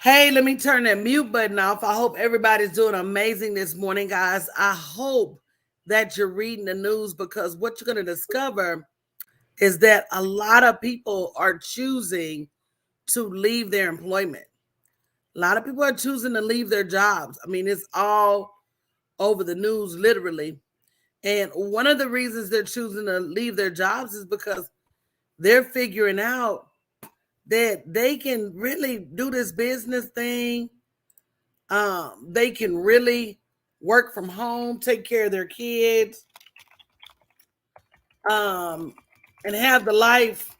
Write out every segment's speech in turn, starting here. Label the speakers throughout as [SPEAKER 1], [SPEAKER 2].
[SPEAKER 1] Hey, let me turn that mute button off. I hope everybody's doing amazing this morning, guys. I hope that you're reading the news because what you're going to discover is that a lot of people are choosing to leave their employment. A lot of people are choosing to leave their jobs. I mean, it's all over the news, literally. And one of the reasons they're choosing to leave their jobs is because they're figuring out that they can really do this business thing. They can really work from home, take care of their kids, um, and have the life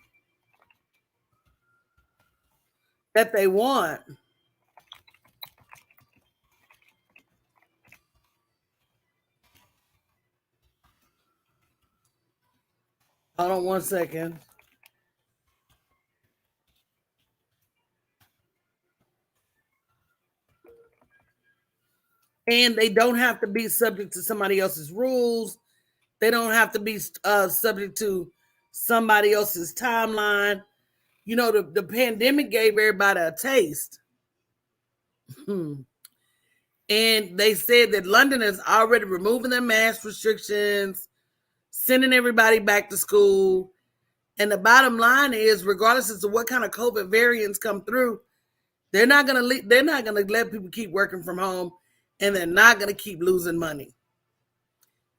[SPEAKER 1] that they want. Hold on one second. And they don't have to be subject to somebody else's rules. They don't have to be subject to somebody else's timeline. You know, the pandemic gave everybody a taste. Hmm. And they said that London is already removing their mask restrictions, sending everybody back to school. And the bottom line is, regardless as to what kind of COVID variants come through, they're not gonna let people keep working from home, and they're not gonna keep losing money.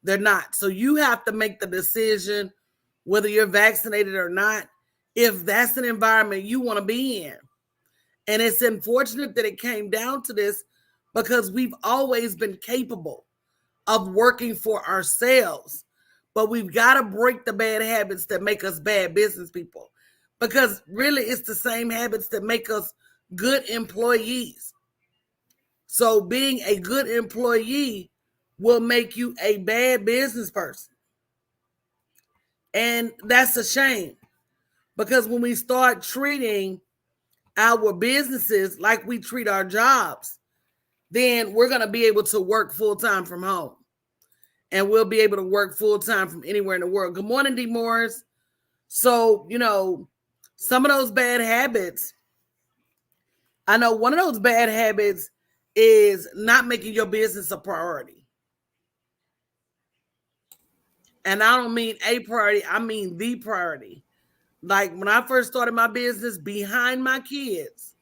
[SPEAKER 1] They're not. So you have to make the decision whether you're vaccinated or not, if that's an environment you want to be in. And it's unfortunate that it came down to this because we've always been capable of working for ourselves. But we've got to break the bad habits that make us bad business people. Because really, it's the same habits that make us good employees. So being a good employee will make you a bad business person. And that's a shame because when we start treating our businesses like we treat our jobs, then we're going to be able to work full time from home and we'll be able to work full time from anywhere in the world. Good morning, D. Morris. So, some of those bad habits, I know one of those bad habits is not making your business a priority. And I don't mean a priority, I mean the priority. Like when I first started my business, behind my kids,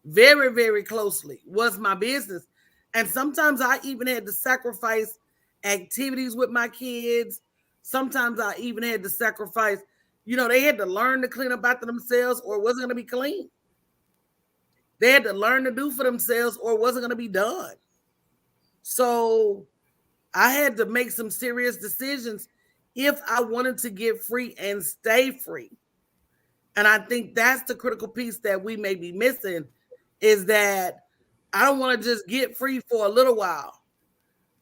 [SPEAKER 1] very, very closely was my business. And sometimes I even had to sacrifice activities with my kids. Sometimes I even had to sacrifice, they had to learn to clean up after themselves or it wasn't going to be clean. They had to learn to do for themselves or it wasn't going to be done. So I had to make some serious decisions if I wanted to get free and stay free. And I think that's the critical piece that we may be missing is that I don't want to just get free for a little while.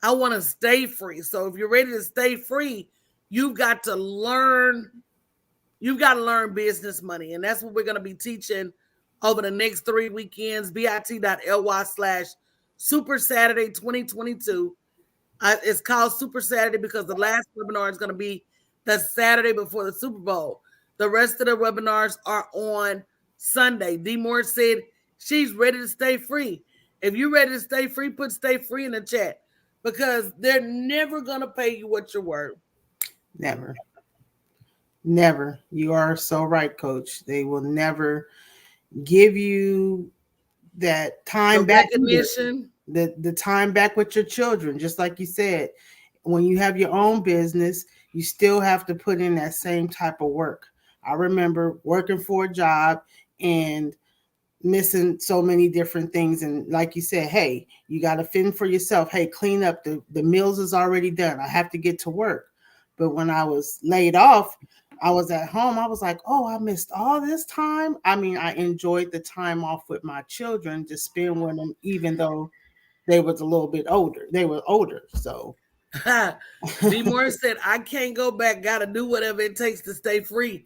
[SPEAKER 1] I want to stay free. So if you're ready to stay free, you've got to learn business money. And that's what we're going to be teaching over the next 3 weekends, bit.ly/ Super Saturday 2022. It's called Super Saturday because the last webinar is going to be the Saturday before the Super Bowl. The rest of the webinars are on Sunday. D. Moore said she's ready to stay free. If you're ready to stay free, put stay free in the chat because they're never going to pay you what you're worth.
[SPEAKER 2] Never. Never. You are so right, Coach. They will never give you that
[SPEAKER 1] The
[SPEAKER 2] time back either.
[SPEAKER 1] recognition.
[SPEAKER 2] The time back with your children, just like you said. When you have your own business, you still have to put in that same type of work. I remember working for a job and missing so many different things. And like you said, hey, you got to fend for yourself. Hey, clean up. The meals is already done. I have to get to work. But when I was laid off, I was at home. I was like, oh, I missed all this time. I mean, I enjoyed the time off with my children to spend with them, even though they was a little bit older. They were older. So
[SPEAKER 1] D. Moore said, I can't go back. Got to do whatever it takes to stay free.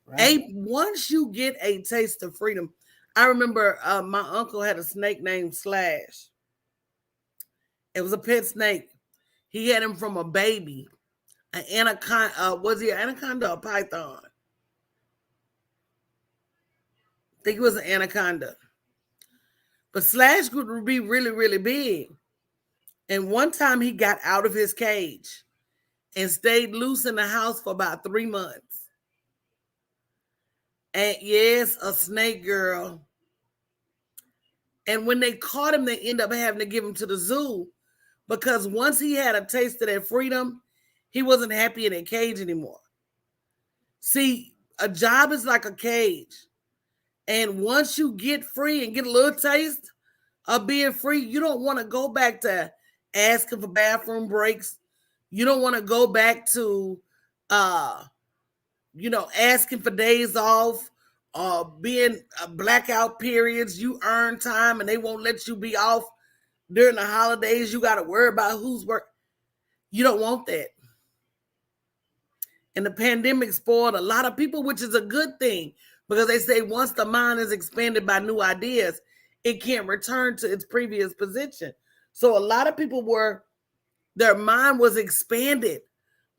[SPEAKER 2] right.
[SPEAKER 1] Once you get a taste of freedom, I remember my uncle had a snake named Slash. It was a pet snake. He had him from a baby. An anaconda. Was he an anaconda or a python? I think it was an anaconda. But Slash would be really, really big. And one time he got out of his cage and stayed loose in the house for about 3 months. And yes, a snake girl. And when they caught him, they end up having to give him to the zoo because once he had a taste of that freedom, he wasn't happy in a cage anymore. See, a job is like a cage. And once you get free and get a little taste of being free, you don't want to go back to asking for bathroom breaks. You don't want to go back to asking for days off, being blackout periods. You earn time and they won't let you be off during the holidays. You got to worry about who's work. You don't want that. And the pandemic spoiled a lot of people, which is a good thing because they say once the mind is expanded by new ideas, it can't return to its previous position. So a lot of people their mind was expanded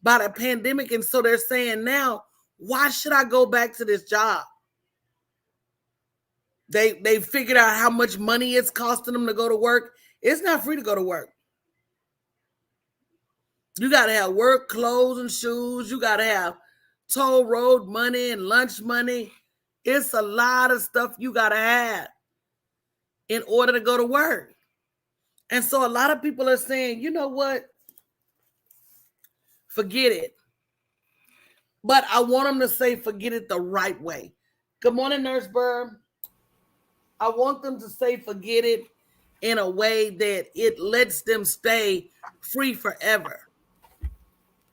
[SPEAKER 1] by the pandemic. And so they're saying now, why should I go back to this job? They figured out how much money it's costing them to go to work. It's not free to go to work. You got to have work, clothes, and shoes. You got to have toll road money and lunch money. It's a lot of stuff you got to have in order to go to work. And so a lot of people are saying, you know what? Forget it. But I want them to say forget it the right way. Good morning, Nurse Burr. I want them to say forget it in a way that it lets them stay free forever.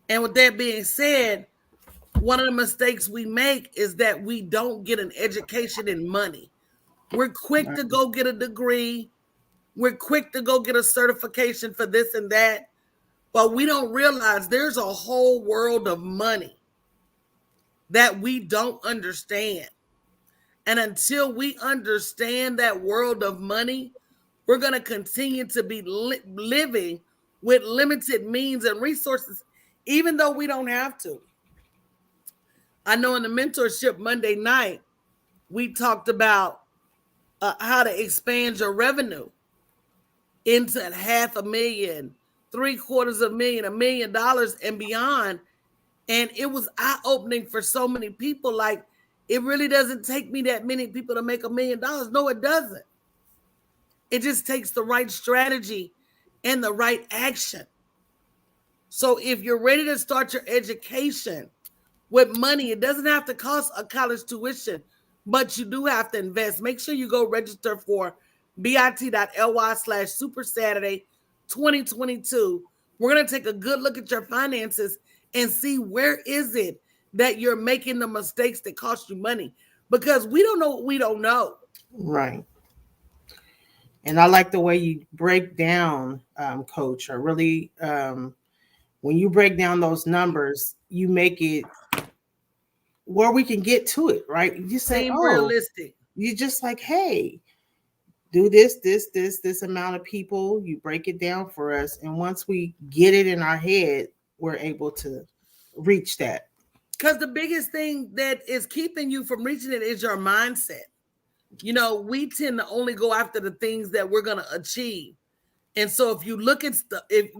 [SPEAKER 1] And with that being said, one of the mistakes we make is that we don't get an education in money. We're quick to go get a degree. We're quick to go get a certification for this and that. But we don't realize there's a whole world of money that we don't understand. And until we understand that world of money, we're going to continue to be living with limited means and resources, even though we don't have to. I know in the mentorship Monday night, we talked about how to expand your revenue into $500,000, $750,000, $1 million and beyond. And it was eye-opening for so many people. Like, it really doesn't take me that many people to make $1 million. No, it doesn't. It just takes the right strategy and the right action. So if you're ready to start your education with money, it doesn't have to cost a college tuition, but you do have to invest. Make sure you go register for bit.ly/Super Saturday 2022. We're going to take a good look at your finances and see where is it that you're making the mistakes that cost you money, because we don't know what we don't know.
[SPEAKER 2] Right. And I like the way you break down, Coach. I really, when you break down those numbers, you make it where we can get to it, right? You just say,
[SPEAKER 1] realistic.
[SPEAKER 2] You just like, hey, do this amount of people. You break it down for us. And once we get it in our head, we're able to reach that.
[SPEAKER 1] Because the biggest thing that is keeping you from reaching it is your mindset. You know, we tend to only go after the things that we're going to achieve. And so if you look at stuff, if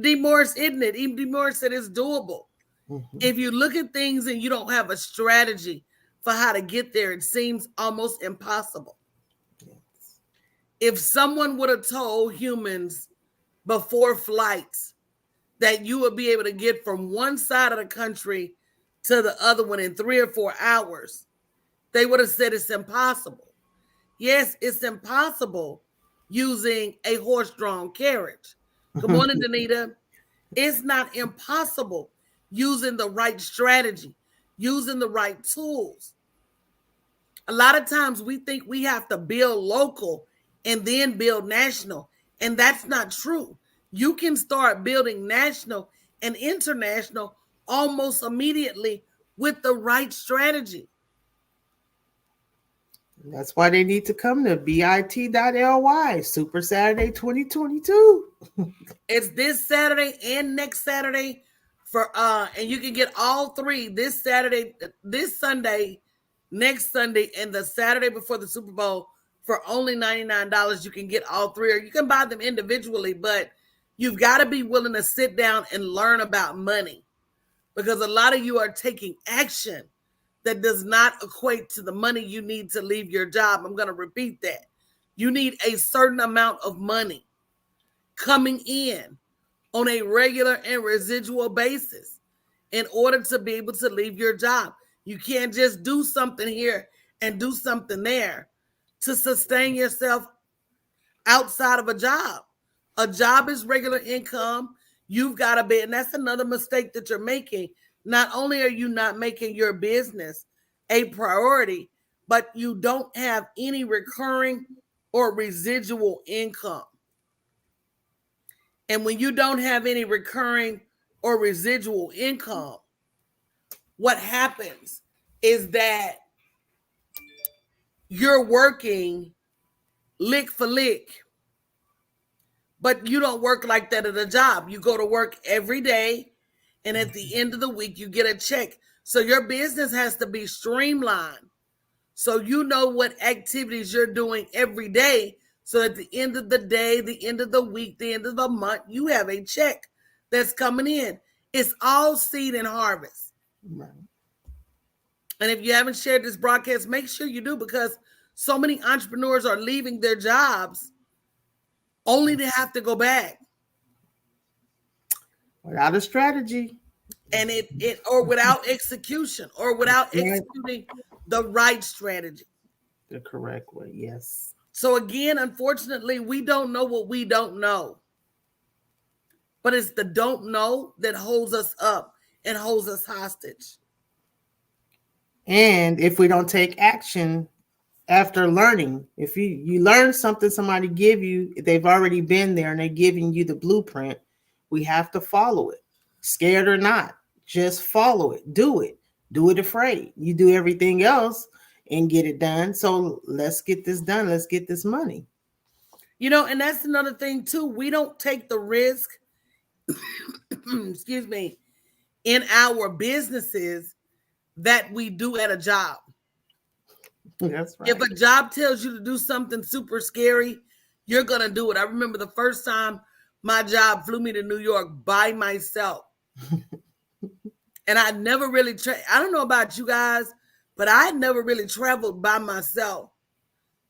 [SPEAKER 1] D. Morris, isn't it? Even D. Morris said it's doable. Mm-hmm. If you look at things and you don't have a strategy for how to get there, it seems almost impossible. Yes. If someone would have told humans before flights that you would be able to get from one side of the country to the other one in 3 or 4 hours, they would have said it's impossible. Yes, it's impossible using a horse-drawn carriage. Good morning, Danita. It's not impossible using the right strategy, using the right tools. A lot of times we think we have to build local and then build national, and that's not true. You can start building national and international almost immediately with the right strategy.
[SPEAKER 2] That's why they need to come to bit.ly Super Saturday 2022.
[SPEAKER 1] It's this Saturday and next Saturday and you can get all three this Saturday, this Sunday, next Sunday, and the Saturday before the Super Bowl for only $99, you can get all three, or you can buy them individually, but you've got to be willing to sit down and learn about money, because a lot of you are taking action that does not equate to the money you need to leave your job. I'm going to repeat that. You need a certain amount of money coming in on a regular and residual basis in order to be able to leave your job. You can't just do something here and do something there to sustain yourself outside of a job. A job is regular income. You've got to be, and that's another mistake that you're making. Not only are you not making your business a priority, but you don't have any recurring or residual income. And when you don't have any recurring or residual income, what happens is that you're working lick for lick, but you don't work like that at a job. You go to work every day, and at the end of the week, you get a check. So your business has to be streamlined, so you know what activities you're doing every day. So at the end of the day, the end of the week, the end of the month, you have a check that's coming in. It's all seed and harvest.
[SPEAKER 2] Right.
[SPEAKER 1] And if you haven't shared this broadcast, make sure you do, because so many entrepreneurs are leaving their jobs only to have to go back.
[SPEAKER 2] Without a strategy.
[SPEAKER 1] And it or without execution, or without executing the right strategy.
[SPEAKER 2] The correct way, yes.
[SPEAKER 1] So again, unfortunately, we don't know what we don't know. But it's the don't know that holds us up and holds us hostage.
[SPEAKER 2] And if we don't take action after learning, if you learn something somebody give you, they've already been there and they're giving you the blueprint, we have to follow it. Scared or not, just follow it. Do it afraid. You do everything else and get it done. So let's get this done. Let's get this money.
[SPEAKER 1] And that's another thing too. We don't take the risk, excuse me, in our businesses that we do at a job.
[SPEAKER 2] That's right.
[SPEAKER 1] If a job tells you to do something super scary, you're going to do it. I remember the first time my job flew me to New York by myself. And I never really, I don't know about you guys, but I had never really traveled by myself.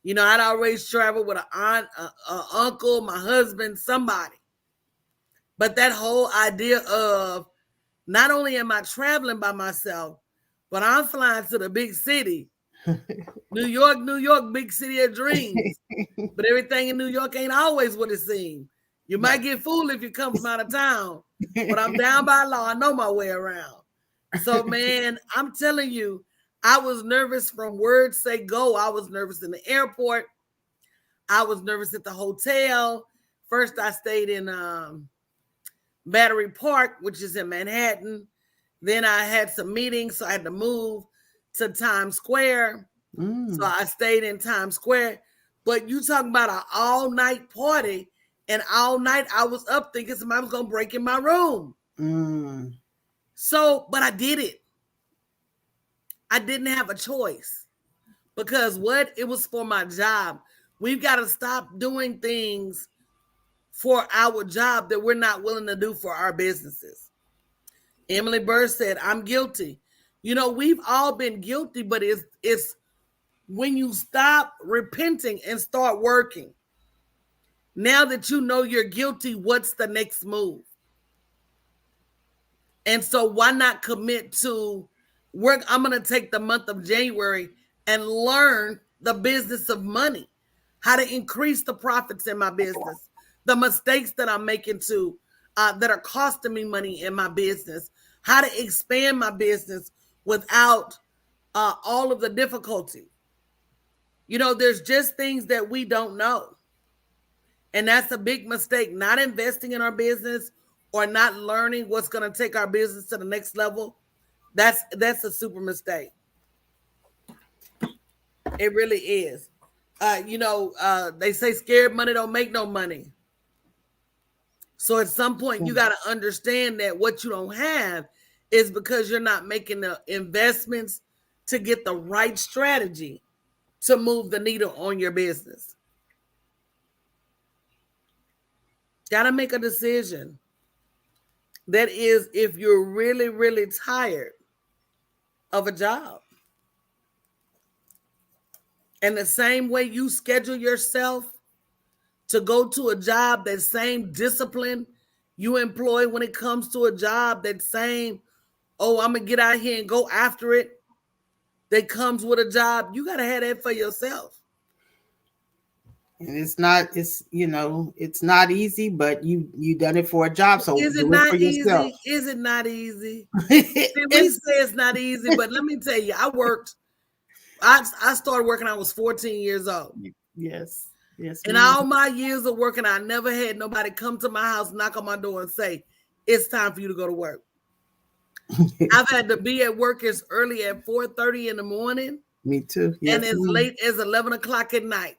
[SPEAKER 1] I'd always traveled with an aunt, an uncle, my husband, somebody. But that whole idea of not only am I traveling by myself, but I'm flying to the big city. New York, big city of dreams. But everything in New York ain't always what it seems. You might get fooled if you come from out of town, but I'm down by law. I know my way around. So, man, I'm telling you, I was nervous from words say go. I was nervous in the airport. I was nervous at the hotel. First, I stayed in Battery Park, which is in Manhattan. Then I had some meetings, so I had to move to Times Square. So I stayed in Times Square. But you talking about an all-night party, and all night I was up thinking somebody was going to break in my room. So, but I did it. I didn't have a choice, because it was for my job. We've got to stop doing things for our job that we're not willing to do for our businesses. Emily Bird said, I'm guilty. We've all been guilty, but it's when you stop repenting and start working. Now that you know you're guilty, what's the next move? And so why not commit to work? I'm going to take the month of January and learn the business of money, how to increase the profits in my business, the mistakes that I'm making that are costing me money in my business, how to expand my business without all of the difficulty. There's just things that we don't know. And that's a big mistake, not investing in our business or not learning what's going to take our business to the next level. That's a super mistake. It really is. They say scared money don't make no money. So at some point, you got to understand that what you don't have is because you're not making the investments to get the right strategy to move the needle on your business. Got to make a decision. That is, if you're really, really tired of a job. And the same way you schedule yourself to go to a job, that same discipline you employ when it comes to a job, that same, oh, I'm going to get out here and go after it, that comes with a job, you got to have that for yourself.
[SPEAKER 2] And it's not easy, but you done it for a job, so
[SPEAKER 1] is it
[SPEAKER 2] do
[SPEAKER 1] not
[SPEAKER 2] it for
[SPEAKER 1] easy?
[SPEAKER 2] yourself.
[SPEAKER 1] Is it not easy? We say it's not easy, but let me tell you, I started working, I was 14 years old.
[SPEAKER 2] Yes.
[SPEAKER 1] In all my years of working, I never had nobody come to my house, knock on my door and say, it's time for you to go to work. I've had to be at work as early at 4:30 in the morning.
[SPEAKER 2] Me too. Yes,
[SPEAKER 1] and as late as 11 o'clock at night.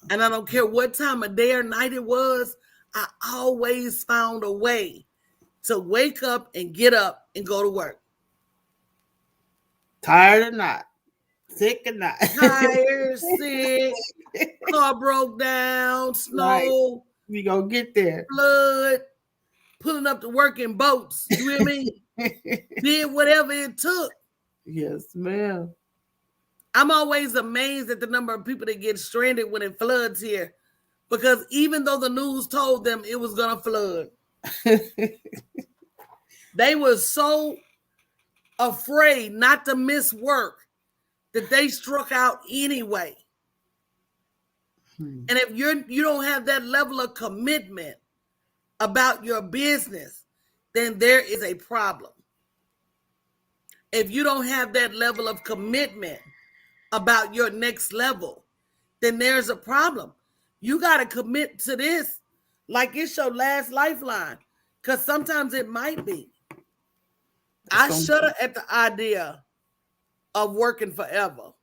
[SPEAKER 1] And I don't care what time of day or night it was, I always found a way to wake up and get up and go to work.
[SPEAKER 2] Tired or not, sick or not.
[SPEAKER 1] Tired, sick, car broke down, snow.
[SPEAKER 2] Right. We gonna get there.
[SPEAKER 1] Flood, pulling up to work in boats. You hear me? Did whatever it took.
[SPEAKER 2] Yes, ma'am.
[SPEAKER 1] I'm always amazed at the number of people that get stranded when it floods here, because even though the news told them it was going to flood, they were so afraid not to miss work that they struck out anyway. And if you don't have that level of commitment about your business, then there is a problem. If you don't have that level of commitment about your next level, then there's a problem. You got to commit to this like it's your last lifeline, because sometimes it might be. I shudder at the idea of working forever.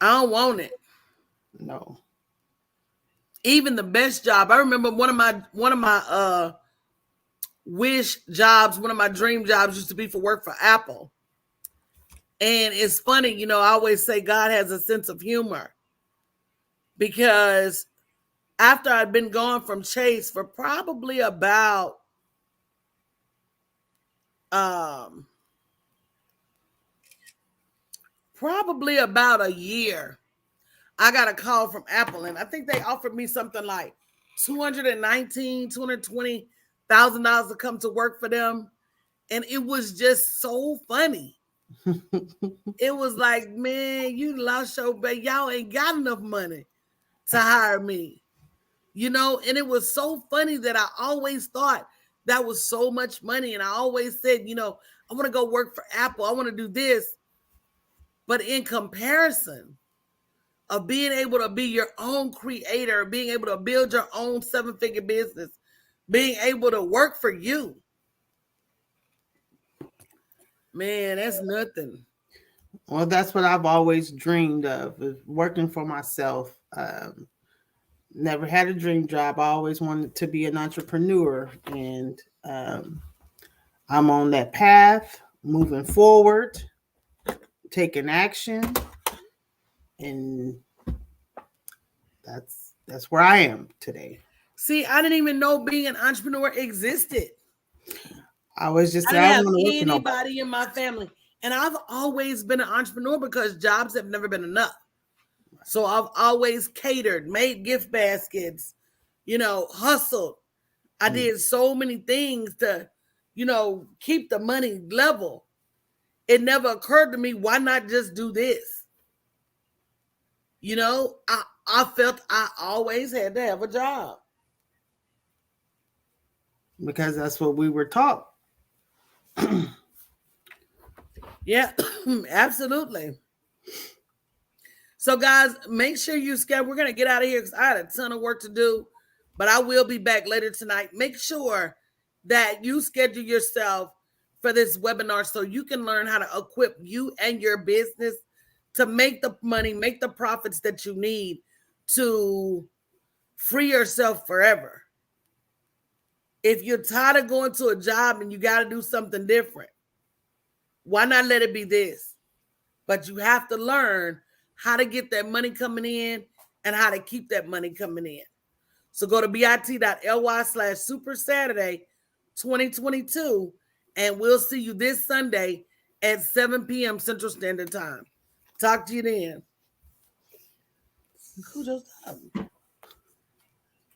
[SPEAKER 1] I don't want it.
[SPEAKER 2] No.
[SPEAKER 1] Even the best job. I remember one of my wish jobs, one of my dream jobs used to be for work for Apple. And it's funny, I always say God has a sense of humor, because after I'd been gone from Chase for probably about a year, I got a call from Apple, and I think they offered me something like $220,000 to come to work for them. And it was just so funny. It was like, man, you lost your baby. Y'all ain't got enough money to hire me. And it was so funny that I always thought that was so much money. And I always said, I want to go work for Apple. I want to do this. But in comparison of being able to be your own creator, being able to build your own 7-figure business, being able to work for you, man, that's nothing.
[SPEAKER 2] Well, that's what I've always dreamed of, is working for myself. Never had a dream job. I always wanted to be an entrepreneur, and I'm on that path, moving forward, taking action, and that's where I am today.
[SPEAKER 1] See, I didn't even know being an entrepreneur existed.
[SPEAKER 2] I was just
[SPEAKER 1] I didn't have anybody in my family. And I've always been an entrepreneur because jobs have never been enough. So I've always catered, made gift baskets, hustled. I did so many things to, keep the money level. It never occurred to me, why not just do this? I felt I always had to have a job.
[SPEAKER 2] Because that's what we were taught.
[SPEAKER 1] Yeah, absolutely. So, guys, make sure you schedule. We're going to get out of here because I had a ton of work to do, but I will be back later tonight. Make sure that you schedule yourself for this webinar so you can learn how to equip you and your business to make the money, make the profits that you need to free yourself forever. If you're tired of going to a job and you got to do something different, why not let it be this? but you have to learn how to get that money coming in and how to keep that money coming in. So go to bit.ly/Super Saturday 2022, and we'll see you this Sunday at 7 p.m. Central Standard Time. Talk to you then. Who just